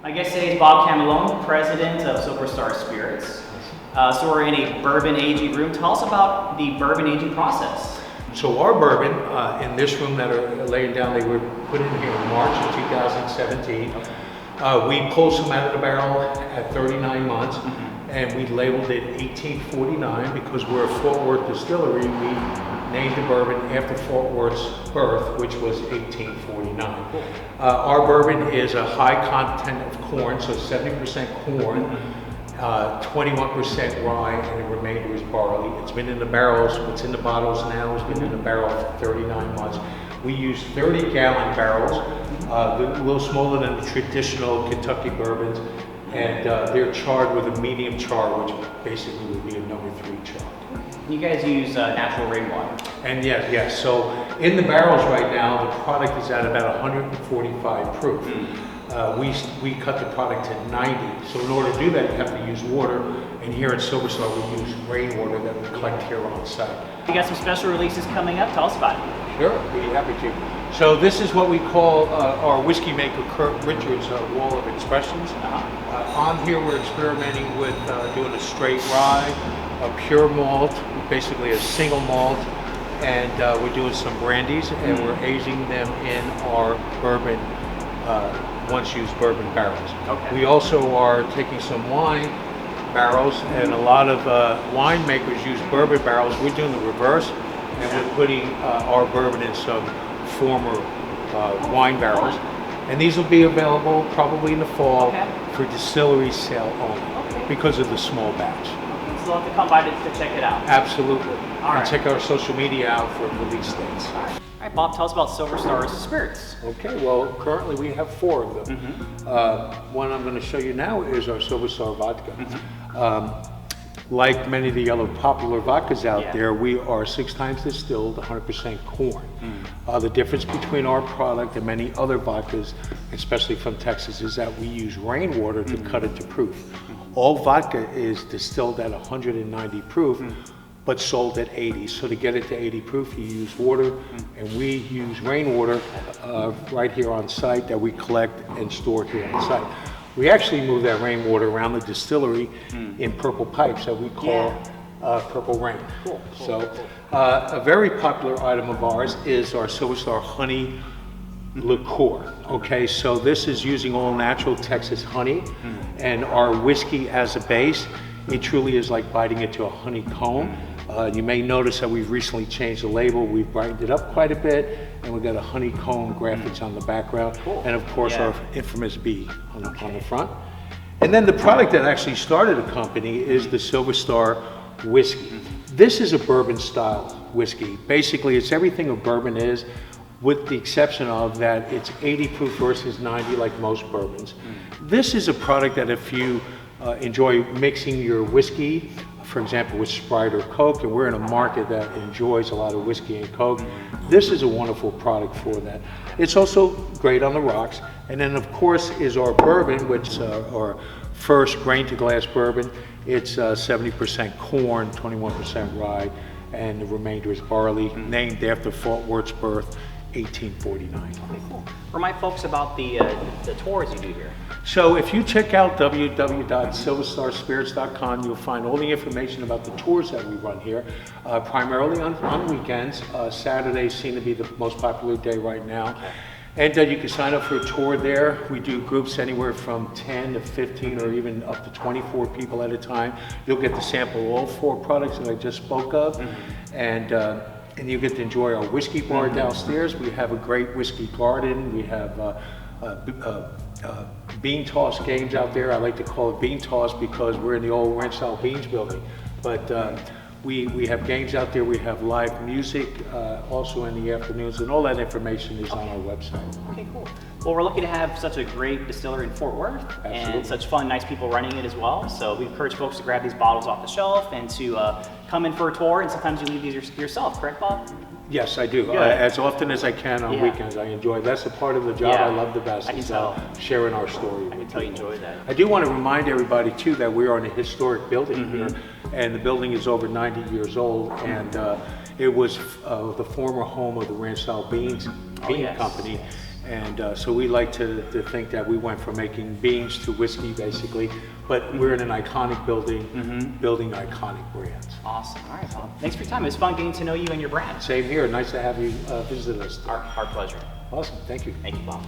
My guest today is Bob Camillone, president of Silverstar Spirits. So we're in a bourbon aging room. Tell us about the bourbon aging process. So our bourbon in this room that are laying down, they were put in here in March of 2017. Okay. We pulled some out of the barrel at 39 months, and we labeled it 1849 because we're a Fort Worth distillery. We named the bourbon after Fort Worth's birth, which was 1849. Cool. Our bourbon is a high content of corn, so 70% corn, 21% rye, and the remainder is barley. It's been in the barrels. What's in the bottles now has been in the barrel for 39 months. We use 30-gallon barrels, a little smaller than the traditional Kentucky bourbons, and they're charred with a medium char, which basically would be a number 3 char. You guys use natural rainwater. And yes. So in the barrels right now, the product is at about 145 proof. We cut the product to 90. So in order to do that, you have to use water. And here at Silverstar, we use rainwater that we collect here on site. You got some special releases coming up. Tell us about it. Sure, be happy to. So this is what we call our whiskey maker, Kurt Richards' Wall of Expressions. On here, we're experimenting with doing a straight rye, a pure malt, basically a single malt, and we're doing some brandies, and we're aging them in our bourbon, once-used bourbon barrels. Okay. We also are taking some wine barrels, and a lot of winemakers use bourbon barrels. We're doing the reverse, and we're putting our bourbon in some former wine barrels. And these will be available probably in the fall for distillery sale only because of the small batch. So we'll have to come by to check it out. Absolutely. And check our social media out for release dates. All right, Bob, tell us about Silverstar's spirits. Okay, well, currently we have 4 of them. One I'm going to show you now is our Silverstar vodka. Like many of the other popular vodkas out there, we are 6 times distilled, 100% corn. The difference between our product and many other vodkas, especially from Texas, is that we use rainwater to cut it to proof. All vodka is distilled at 190 proof, but sold at 80. So to get it to 80 proof, you use water, and we use rainwater right here on site that we collect and store here on site. We actually move that rainwater around the distillery in purple pipes that we call Purple Rain. Cool. So a very popular item of ours is our Silverstar Honey liqueur. Okay, so this is using all natural Texas honey and our whiskey as a base. It truly is like biting into a honeycomb. You may notice that we've recently changed the label. We've brightened it up quite a bit, and we've got a honeycomb graphics on the background, and of course our infamous bee on the front. And then the product that actually started the company is the Silverstar whiskey. This is a bourbon style whiskey. Basically, it's everything a bourbon is, with the exception of that it's 80 proof versus 90 like most bourbons. This is a product that if you enjoy mixing your whiskey, for example, with Sprite or Coke, and we're in a market that enjoys a lot of whiskey and Coke, this is a wonderful product for that. It's also great on the rocks. And then of course is our bourbon, which is our first grain to glass bourbon. It's 70% corn, 21% rye, and the remainder is barley, named after Fort Worth's birth, 1849. Okay, cool. Remind folks about the tours you do here. So if you check out www.silverstarspirits.com, you'll find all the information about the tours that we run here, primarily on weekends. Saturdays seem to be the most popular day right now. And you can sign up for a tour there. We do groups anywhere from 10 to 15 or even up to 24 people at a time. You'll get to sample all 4 products that I just spoke of. And you get to enjoy our whiskey bar downstairs. We have a great whiskey garden. We have bean toss games out there. I like to call it bean toss because we're in the old Ranch Style Beans building. But we have games out there. We have live music also in the afternoons, and all that information is on our website. Okay, cool. Well, we're lucky to have such a great distillery in Fort Worth. Absolutely. And such fun, nice people running it as well. So we encourage folks to grab these bottles off the shelf and to come in for a tour, and sometimes you leave these yourself, correct, Bob? Yes, I do. As often as I can on weekends. I enjoy it. That's the part of the job I love the best. I can tell. Sharing our story. I can tell you enjoy that. I do want to remind everybody too that we are in a historic building here, and the building is over 90 years old, and it was the former home of the Ranch Style Bean Company. And so we like to think that we went from making beans to whiskey, basically, but we're in an iconic building, building iconic brands. Awesome. All right, Bob. Thanks for your time. It was fun getting to know you and your brand. Same here. Nice to have you visit us. Our pleasure. Awesome. Thank you. Thank you, Bob.